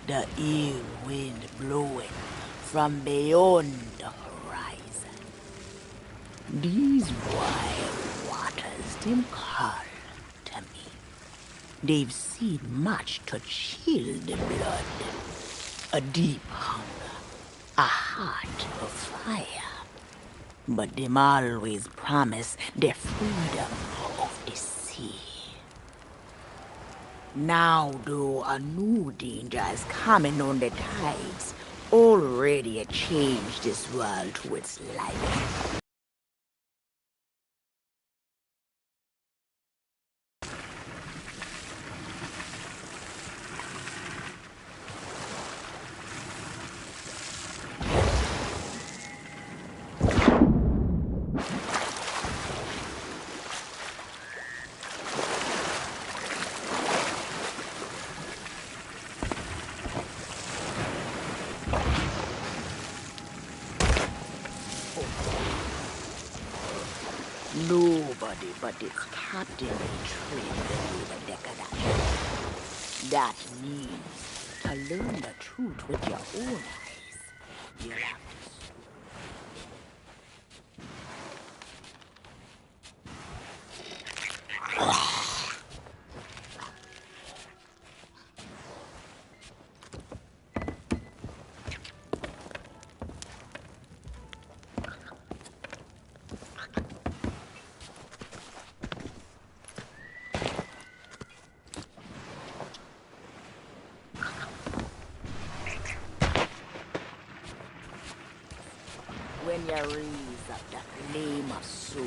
The ill wind blowing from beyond the horizon. These wild waters, them call to me. They've seen much to chill the blood. A deep hunger, a heart of fire. But them always promise the freedom of the sea. Now, though, a new danger is coming on the tides, already a change this world to its life. Nobody but its captain betrayed the decadent. That means to learn the truth with your own eyes. You'll have to. When you raise up the flame of soul.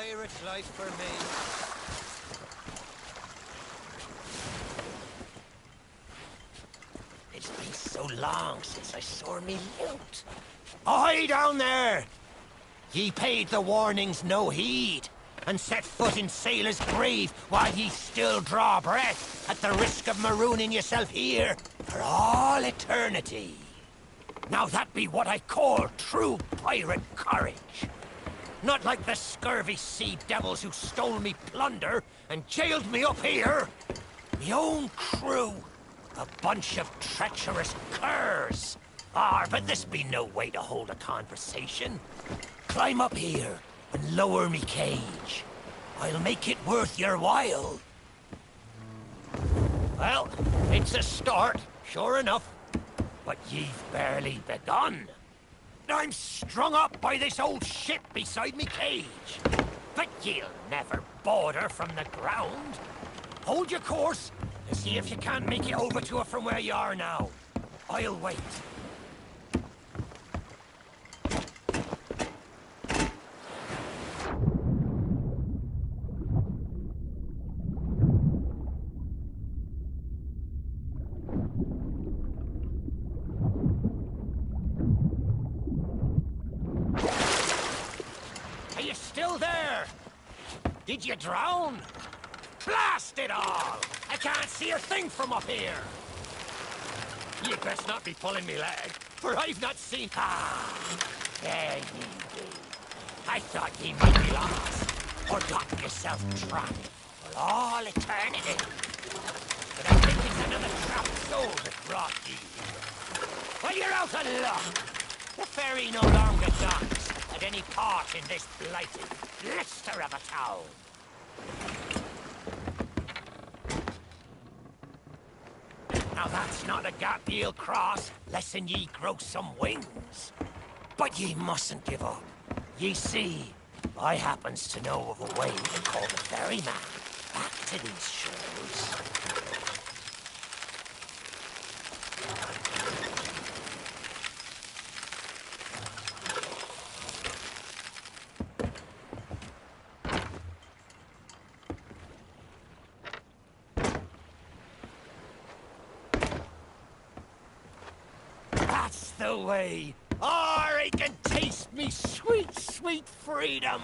pirate's life for me. It's been so long since I saw me loot. Ahoy down there! Ye paid the warnings no heed, and set foot in sailor's grave while ye still draw breath, at the risk of marooning yourself here for all eternity. Now that be what I call true pirate courage. Not like the scurvy sea devils who stole me plunder and jailed me up here. Me own crew, a bunch of treacherous curs. But this be no way to hold a conversation. Climb up here and lower me cage. I'll make it worth your while. Well, it's a start, sure enough. But ye've barely begun. I'm strung up by this old ship beside me cage. But ye'll never board her from the ground. Hold your course and see if you can't make it over to her from where you are now. I'll wait. Did you drown? Blast it all! I can't see a thing from up here! You'd best not be pulling me leg, for I've not seen... there ye be. I thought ye might be lost, or gotten yourself trapped for all eternity. But I think it's another trapped soul that brought ye. Well, you're out of luck. The ferry no longer docks at any part in this blighted blister of a town. Now that's not a gap ye'll cross, less'n ye grow some wings. But ye mustn't give up. Ye see, I happens to know of a way to call the ferryman back to these shores. The way. I can taste me sweet, sweet freedom.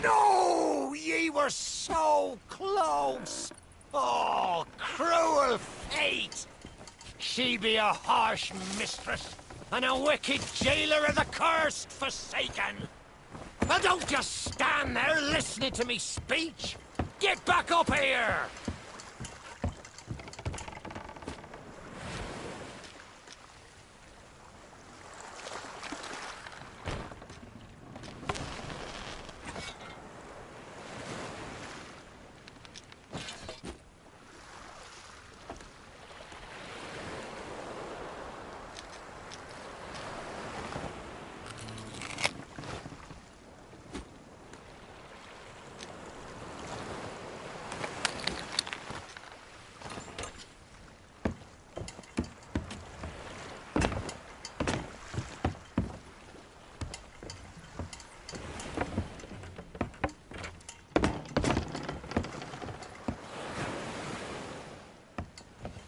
No, ye were so close. Oh, cruel fate. She be a harsh mistress. And a wicked jailer of the cursed forsaken. Now don't just stand there listening to me speech. Get back up here!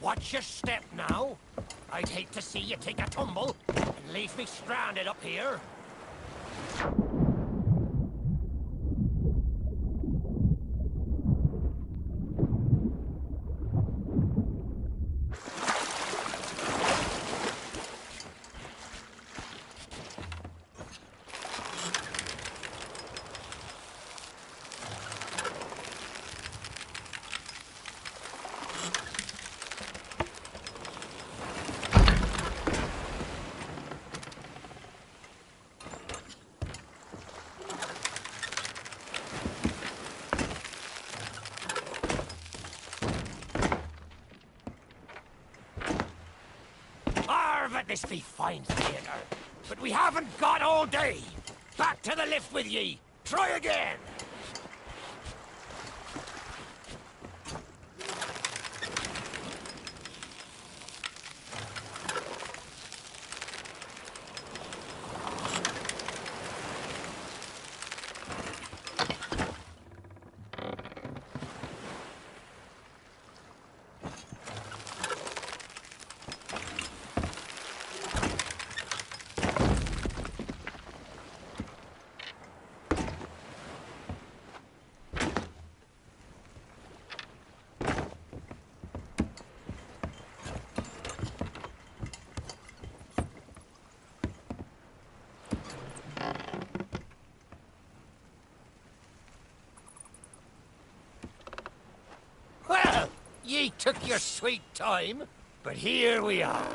Watch your step now. I'd hate to see you take a tumble and leave me stranded up here. But this be fine theatre. But we haven't got all day. Back to the lift with ye. Try again. ye took your sweet time, but here we are.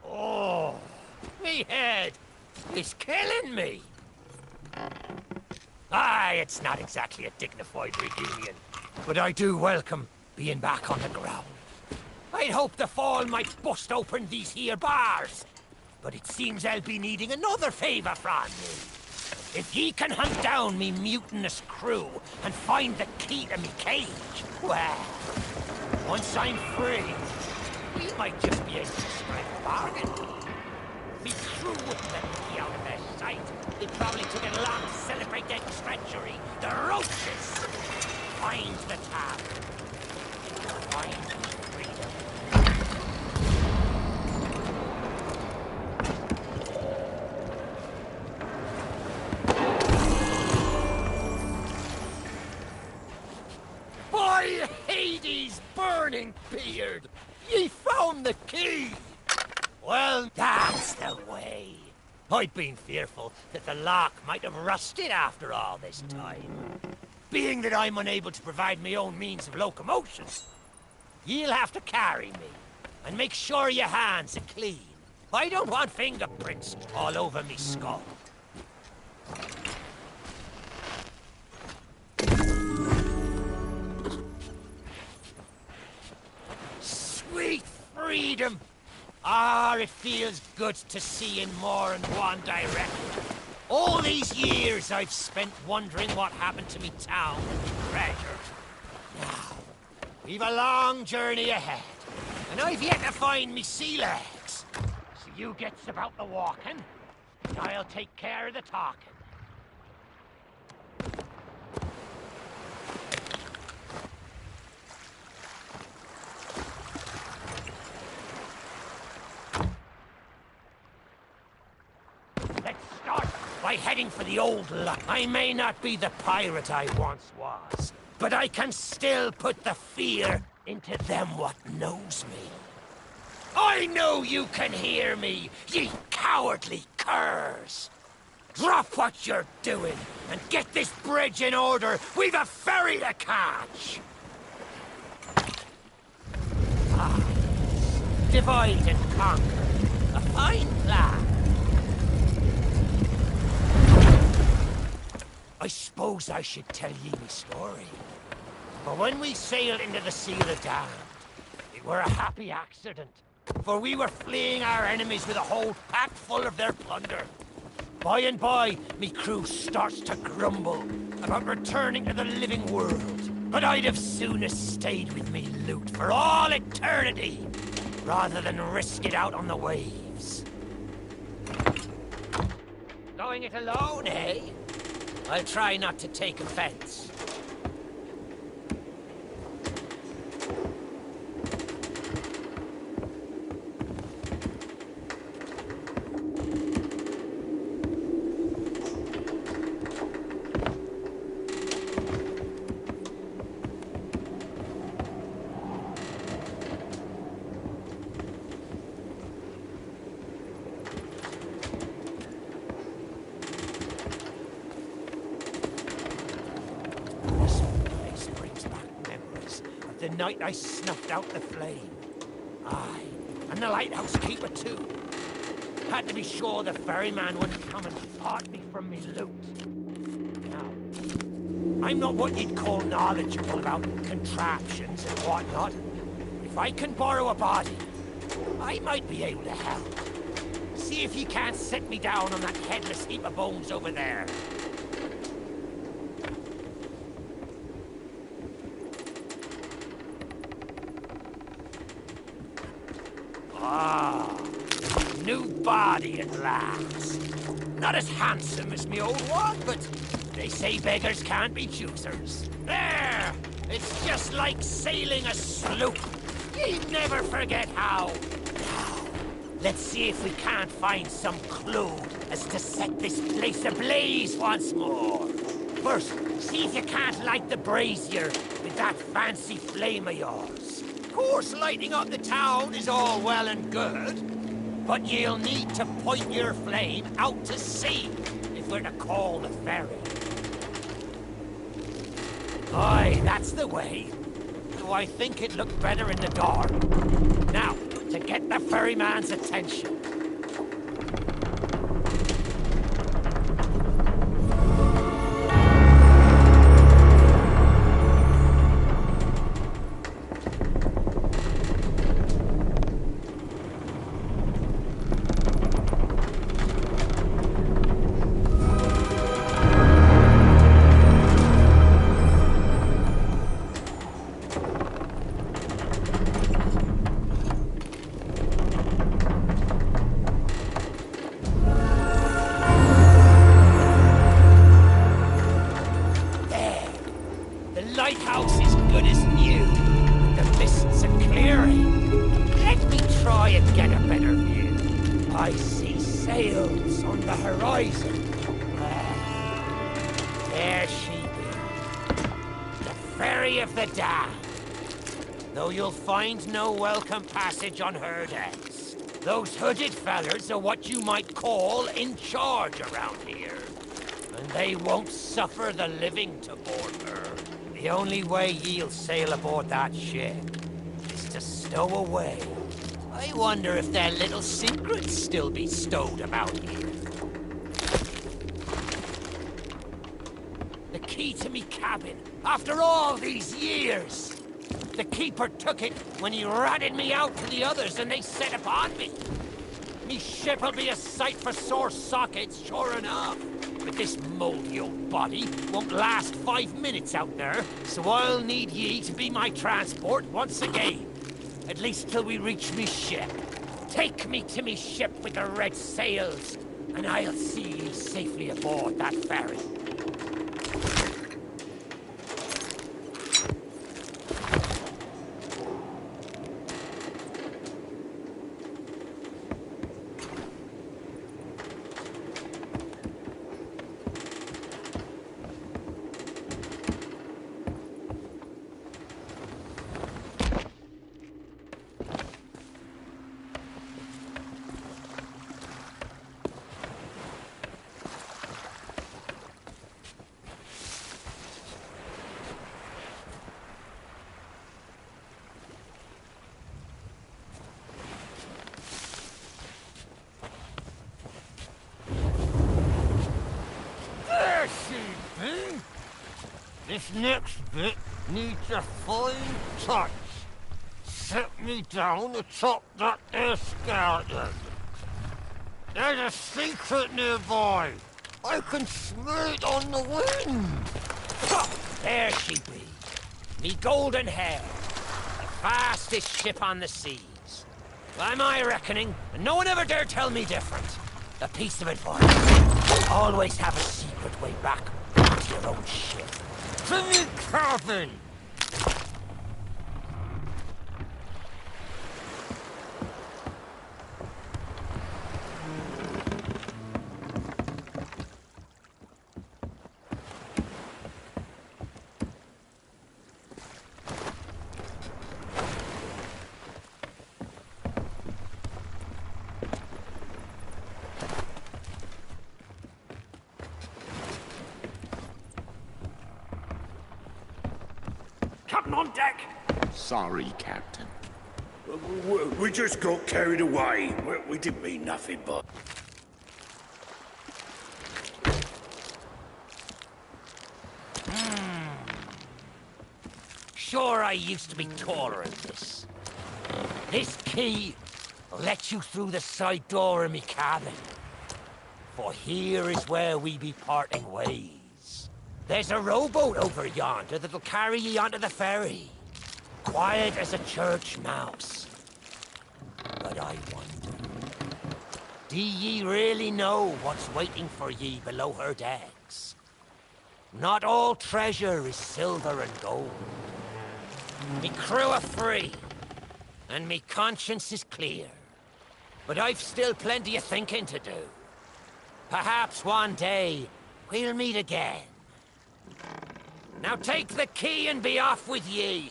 Oh, me head is killing me. Aye, it's not exactly a dignified reunion, but I do welcome being back on the ground. I'd hoped the fall might bust open these here bars, but it seems I'll be needing another favour from me. If ye can hunt down me mutinous crew and find the key to me cage, well, once I'm free, we might just be able to strike a bargain. Me crew wouldn't let me be out of their sight. They probably took it long to celebrate their treachery. The roaches! Find the tavern. Find freedom. By Hades' burning beard! Ye found the key! Well, that's the way. I'd been fearful that the lock might have rusted after all this time. Being that I'm unable to provide my own means of locomotion, you'll have to carry me, and make sure your hands are clean. I don't want fingerprints all over me skull. Sweet freedom! Ah, it feels good to see in more than one direction. All these years I've spent wondering what happened to me town and treasure. Now, we've a long journey ahead, and I've yet to find me sea legs. So you gets about the walking, and I'll take care of the talking. By heading for the old luck. I may not be the pirate I once was, but I can still put the fear into them what knows me. I know you can hear me, ye cowardly curs! Drop what you're doing and get this bridge in order. We've a ferry to catch! Ah, divide and conquer. A fine plan. I suppose I should tell ye me story. For when we sailed into the Sea of the Damned, it were a happy accident. For we were fleeing our enemies with a whole pack full of their plunder. By and by, me crew starts to grumble about returning to the living world. But I'd have sooner stayed with me loot for all eternity, rather than risk it out on the waves. Going it alone, eh? I'll try not to take offense. The night I snuffed out the flame. Aye, and the lighthouse keeper too. Had to be sure the ferryman wouldn't come and part me from me loot. Now, I'm not what you'd call knowledgeable about contraptions and whatnot. If I can borrow a body, I might be able to help. See if you can't set me down on that headless heap of bones over there. Ah, new body at last. Not as handsome as me old one, but they say beggars can't be choosers. There! It's just like sailing a sloop. You never forget how. Now, let's see if we can't find some clue as to set this place ablaze once more. First, see if you can't light the brazier with that fancy flame of yours. Of course, lighting up the town is all well and good, but you'll need to point your flame out to sea if we're to call the ferry. Aye, that's the way. Do I think it looked better in the dark? Now, to get the ferryman's attention. The lighthouse is good as new. The mists are clearing. Let me try and get a better view. I see sails on the horizon. There she be. The ferry of the damned. Though you'll find no welcome passage on her decks. Those hooded fellers are what you might call in charge around here. And they won't suffer the living to board her. The only way ye'll sail aboard that ship is to stow away. I wonder if their little secrets still be stowed about here. The key to me cabin, after all these years! The keeper took it when he ratted me out to the others and they set upon me. Me ship'll be a sight for sore sockets, sure enough. But this moldy old body won't last 5 minutes out there, so I'll need ye to be my transport once again. At least till we reach me ship. Take me to me ship with the red sails, and I'll see ye safely aboard that ferry. This next bit needs a fine touch. Set me down atop that there skeleton. There's a secret nearby. I can smell it on the wind. There she be. Me golden hair. The fastest ship on the seas. By my reckoning, and no one ever dare tell me different. A piece of advice. Always have a secret way back to your own ship. To me cabin! Captain on deck! Sorry, Captain. We just got carried away. We didn't mean nothing, but... Sure, I used to be taller than this. This key will let you through the side door of me cabin. For here is where we be parting ways. There's a rowboat over yonder that'll carry ye onto the ferry. Quiet as a church mouse. But I wonder, do ye really know what's waiting for ye below her decks? Not all treasure is silver and gold. Me crew are free, and me conscience is clear. But I've still plenty of thinking to do. Perhaps one day, we'll meet again. Now take the key and be off with ye,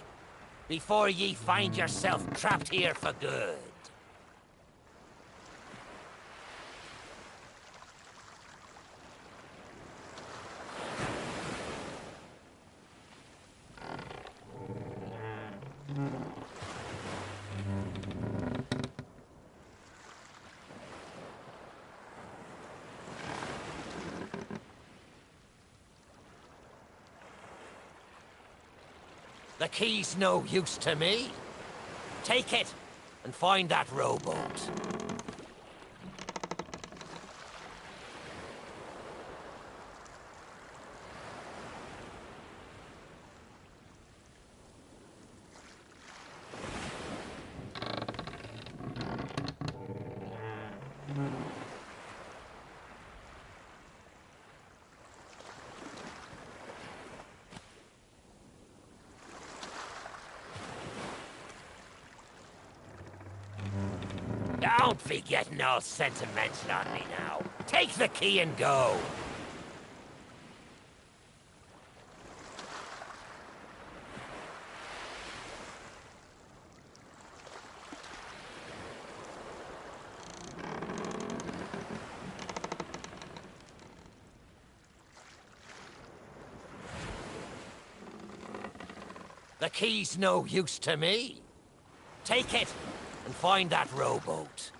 before ye find yourself trapped here for good. The key's no use to me. Take it and find that rowboat. Don't be getting all sentimental on me now. Take the key and go. The key's no use to me. Take it and find that rowboat.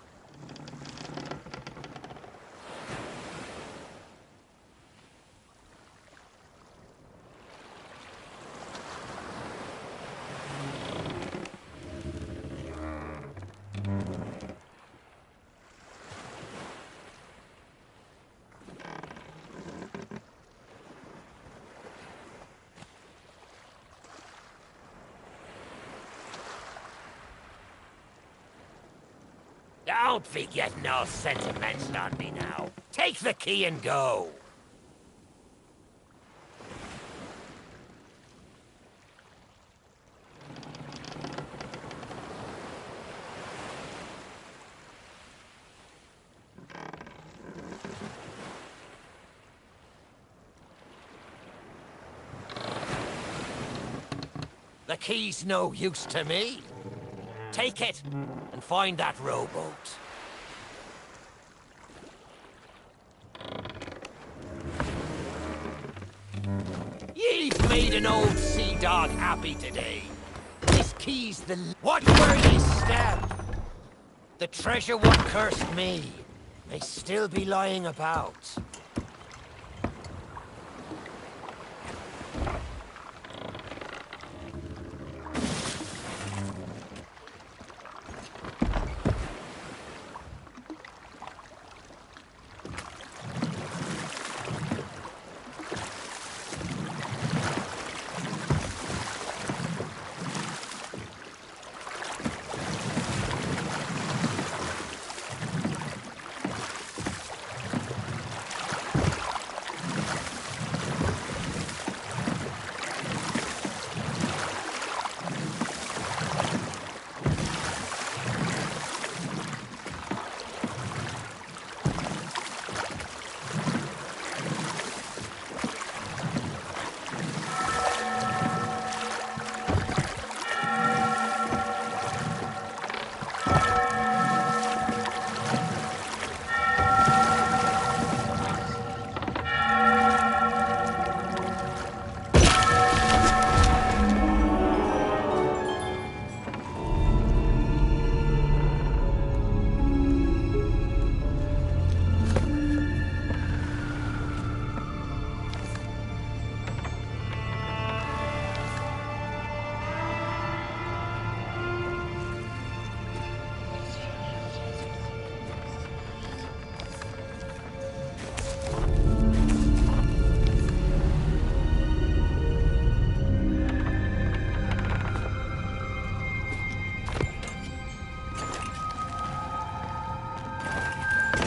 Don't be getting all sentimental on me now. Take the key and go. The key's no use to me. Take it and find that rowboat. Ye've made an old sea dog happy today. This key's the... What were ye, Step? The treasure what cursed me may still be lying about.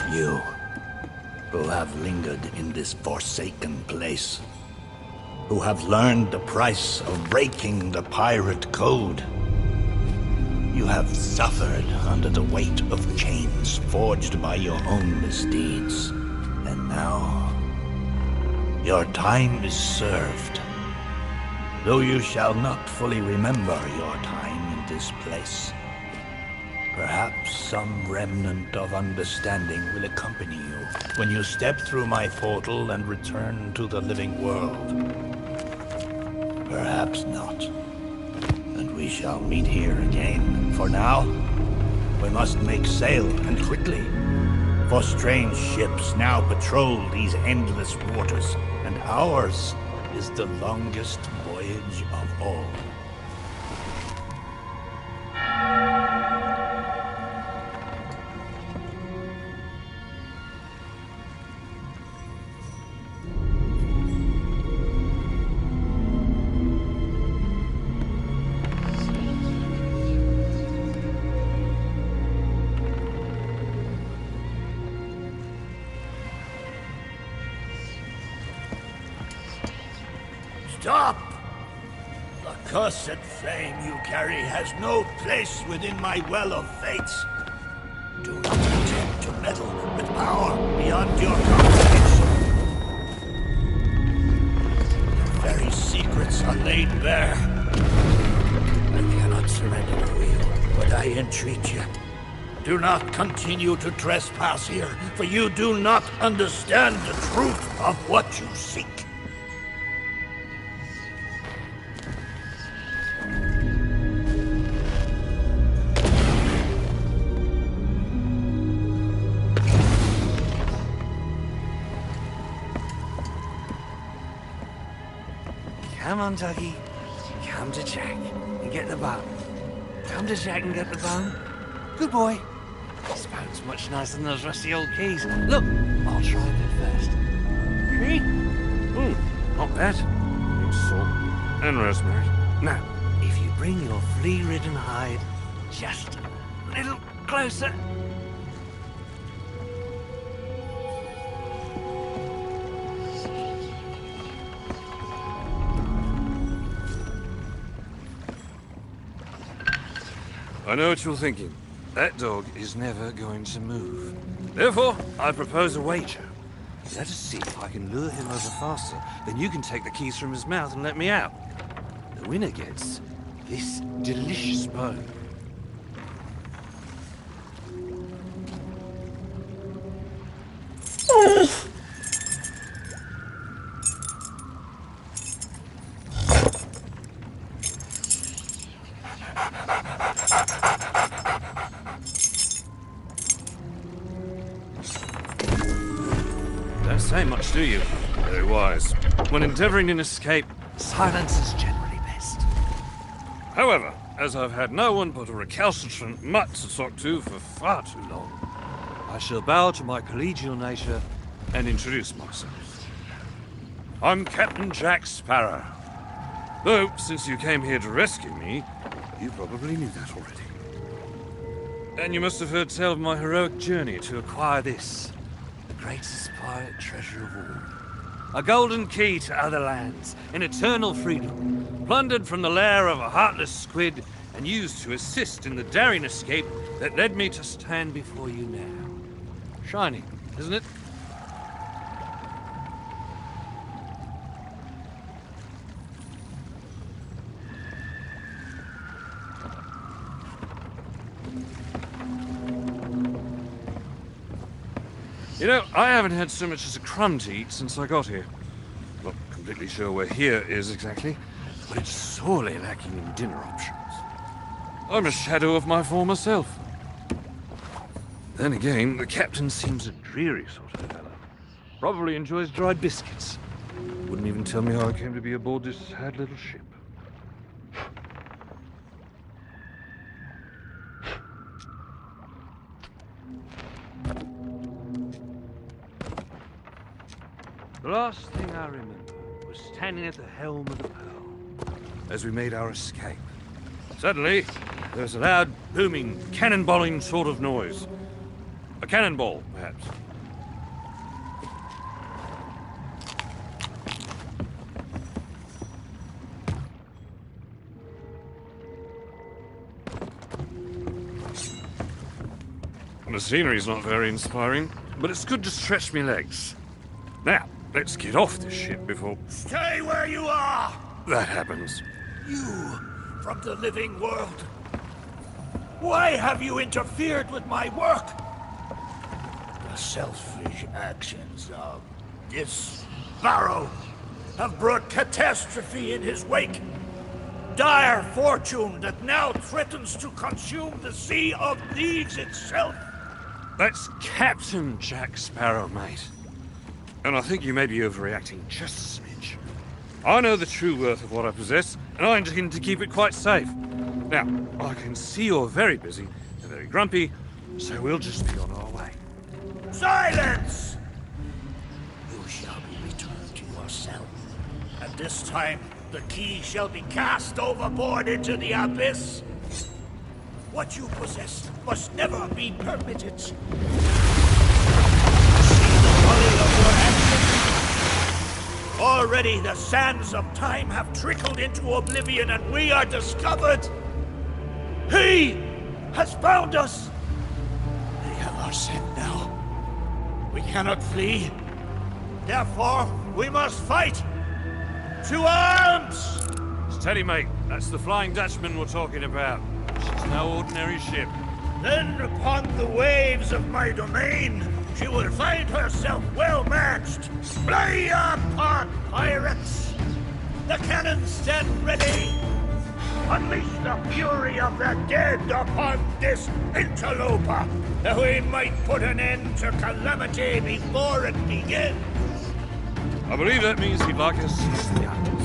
You, who have lingered in this forsaken place, who have learned the price of breaking the pirate code. You have suffered under the weight of chains forged by your own misdeeds. And now, your time is served. Though you shall not fully remember your time in this place, perhaps some remnant of understanding will accompany you when you step through my portal and return to the living world. Perhaps not. And we shall meet here again. For now, we must make sail, and quickly. For strange ships now patrol these endless waters, and ours is the longest voyage of all. Stop! The cursed flame you carry has no place within my well of fates. Do not attempt to meddle with power beyond your comprehension. Your very secrets are laid bare. I cannot surrender to you, but I entreat you. Do not continue to trespass here, for you do not understand the truth of what you seek. Come on, Tuggy. Come to Jack and get the bone. Come to Jack and get the bone. Good boy. This bone's much nicer than those rusty old keys. Look, I'll try a bit first. See? Not bad. Needs salt and rosemary. Now, if you bring your flea-ridden hide just a little closer. I know what you're thinking. That dog is never going to move. Therefore, I propose a wager. Let us see if I can lure him over faster, then you can take the keys from his mouth and let me out. The winner gets this delicious bone. Don't say much, do you? Very wise. When endeavoring an escape, Silence is generally best. however, as I've had no one but a recalcitrant mutt to talk to for far too long, I shall bow to my collegial nature and introduce myself. I'm Captain Jack Sparrow. Though, since you came here to rescue me, you probably knew that already. And you must have heard tell of my heroic journey to acquire this, the greatest pirate treasure of all. A golden key to other lands, in eternal freedom, plundered from the lair of a heartless squid and used to assist in the daring escape that led me to stand before you now. Shining, isn't it? You know, I haven't had so much as a crumb to eat since I got here. Not completely sure where here is exactly, but it's sorely lacking in dinner options. I'm a shadow of my former self. Then again, the captain seems a dreary sort of fellow. Probably enjoys dried biscuits. Wouldn't even tell me how I came to be aboard this sad little ship. The last thing I remember was standing at the helm of the Pearl as we made our escape. Suddenly, there was a loud, booming, cannonballing sort of noise. A cannonball, perhaps. The scenery's not very inspiring, but it's good to stretch me legs. Now, let's get off this ship before Stay where you are! that happens. You, from the living world. Why have you interfered with my work? The selfish actions of this Barrow have brought catastrophe in his wake. Dire fortune that now threatens to consume the Sea of Thieves itself. That's Captain Jack Sparrow, mate. And I think you may be overreacting just a smidge. I know the true worth of what I possess, and I intend to keep it quite safe. Now, I can see you're very busy and very grumpy, so we'll just be on our way. Silence! You shall be returned to yourself. And this time, the key shall be cast overboard into the abyss. What you possess must never be permitted. See the folly of your actions? Already the sands of time have trickled into oblivion and we are discovered. He has found us. They have our scent now. We cannot flee. Therefore, we must fight. To arms! Steady, mate. That's the Flying Dutchman we're talking about. She's no ordinary ship. Then upon the waves of my domain, she will find herself well matched. Play your part, pirates! The cannons stand ready! Unleash the fury of the dead upon this interloper, that we might put an end to calamity before it begins! I believe that means he'd like us to seize the islands.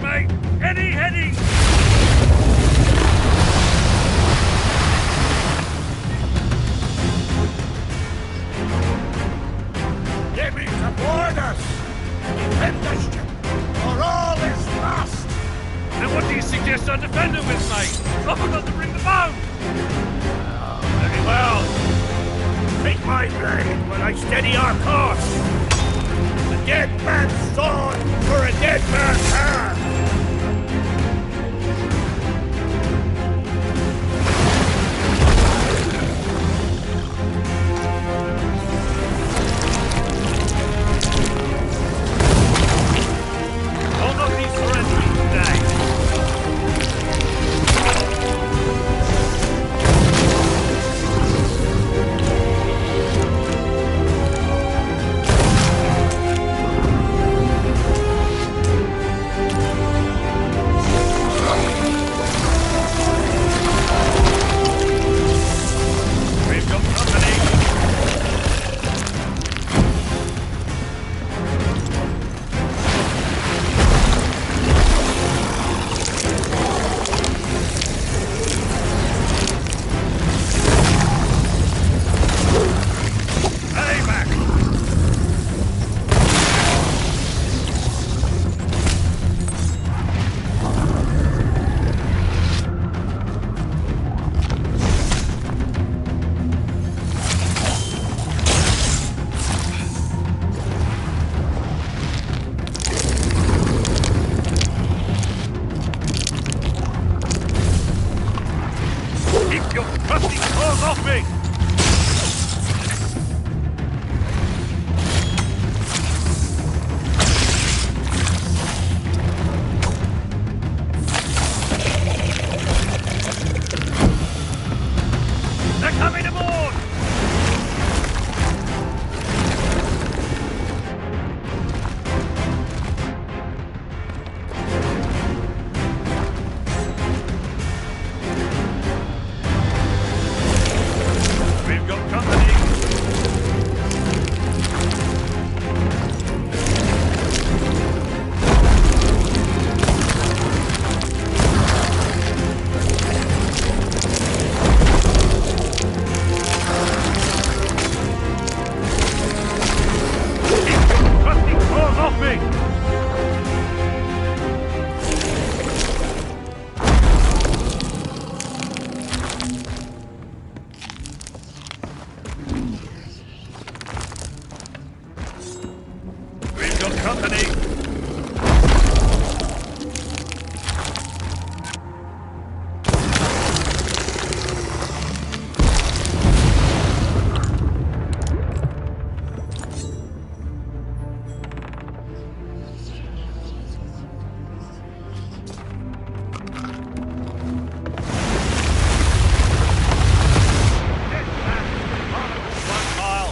mate! Heady, heady! They mean to board us! Defend the ship, or all is lost! Then what do you suggest I defend it with, mate? I forgot to bring the bone! Very well. Take my blade while I steady our course. A dead man's sword for a dead man's hand! I'll not be surrendering today. We've got company. Hey, back! Keep your crusty claws off me! They're coming aboard! We've got company. Keep your crusty claws off me! We've got company. One mile.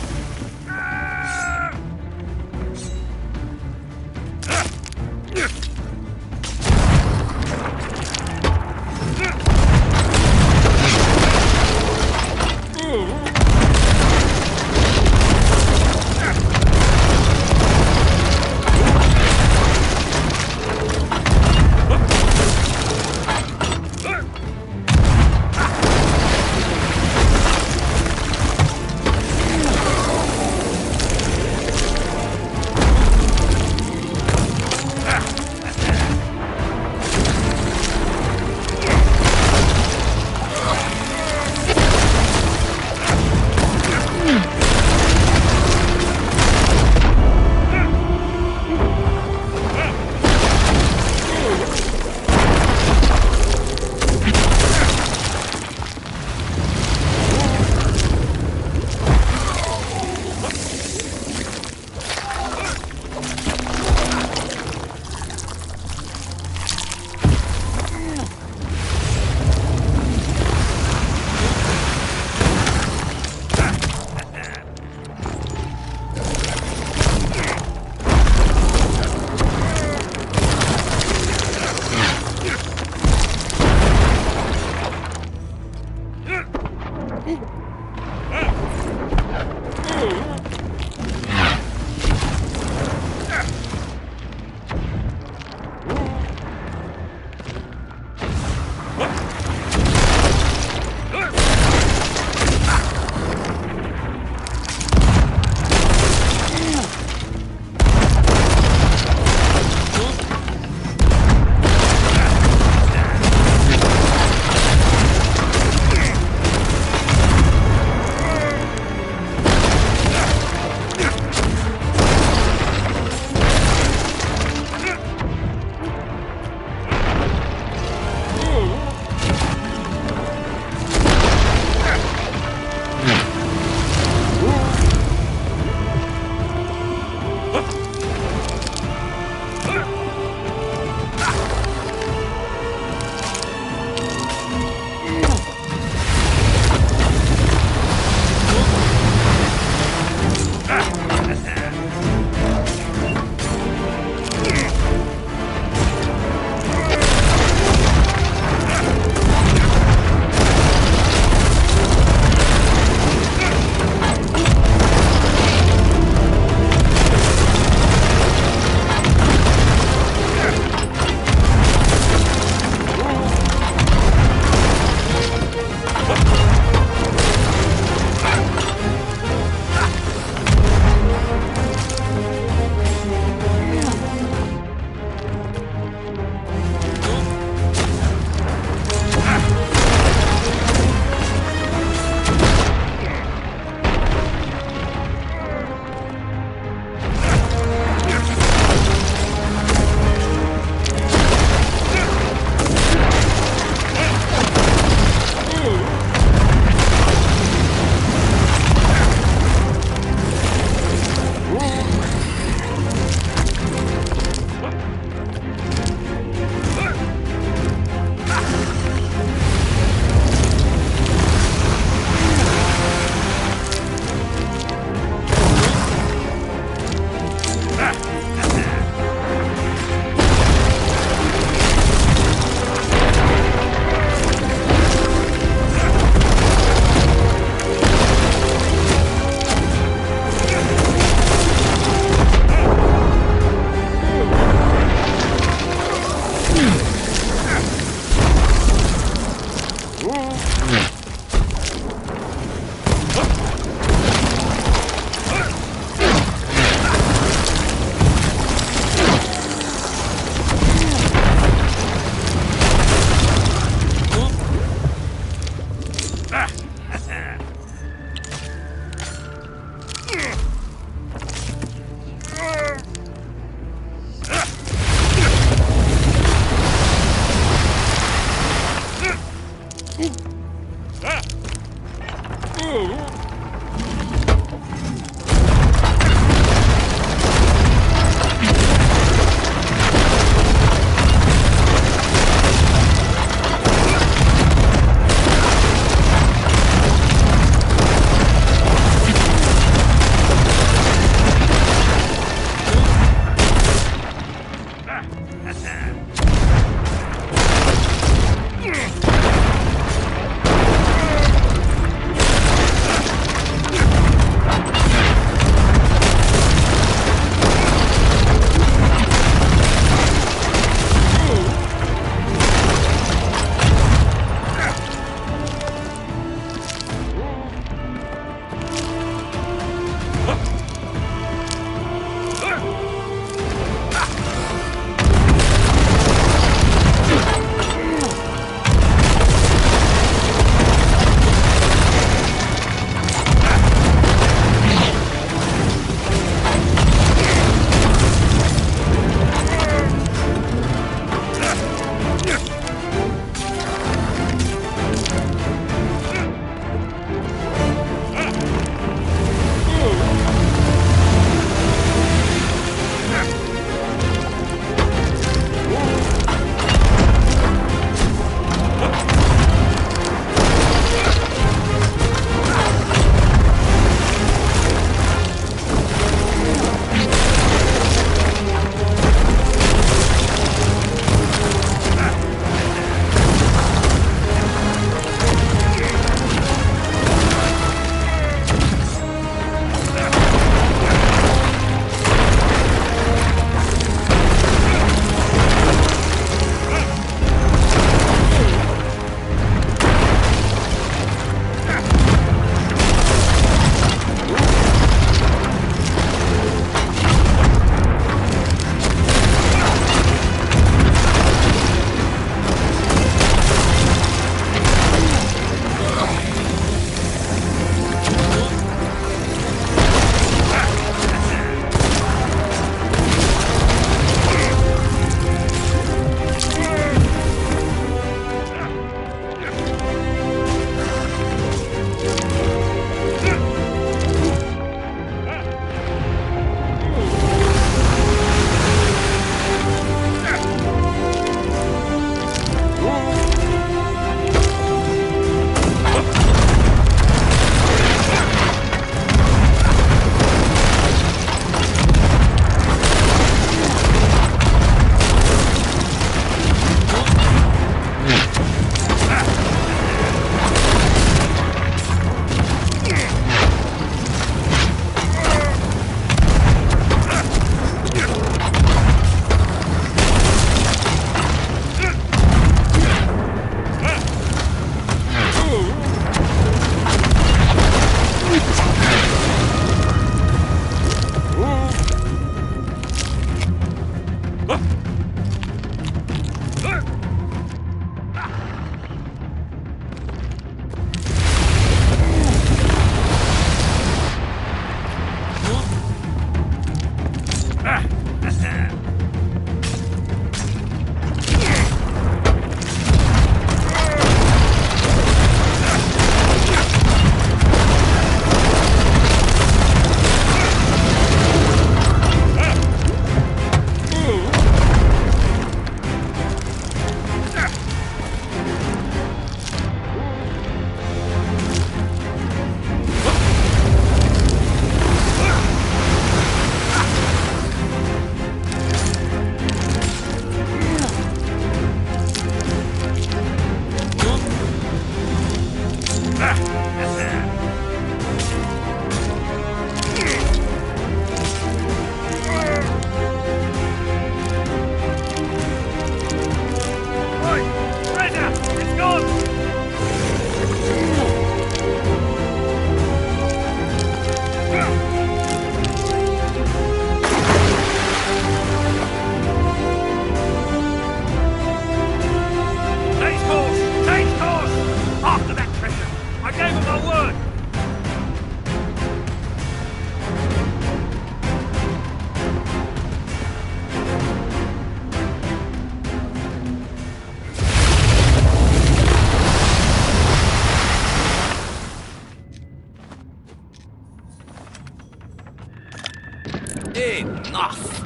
Enough!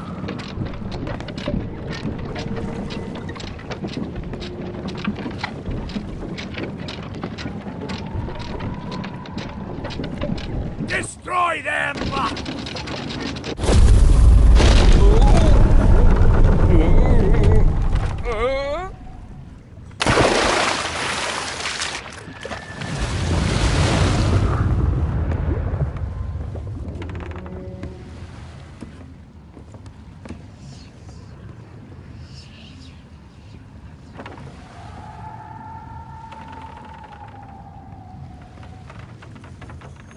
Destroy them!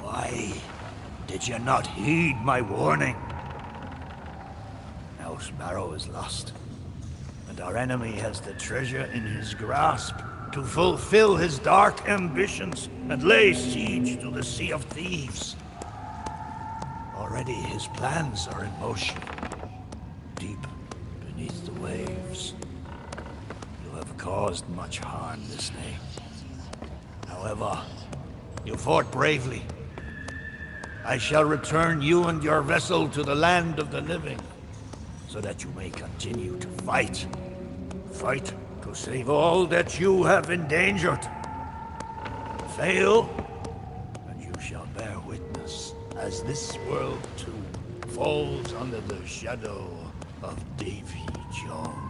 Why did you not heed my warning? Now Sparrow is lost, and our enemy has the treasure in his grasp to fulfill his dark ambitions and lay siege to the Sea of Thieves. Already his plans are in motion, deep beneath the waves. You have caused much harm this day. However, you fought bravely. I shall return you and your vessel to the land of the living, so that you may continue to fight. Fight to save all that you have endangered. Fail, and you shall bear witness as this world too falls under the shadow of Davy Jones.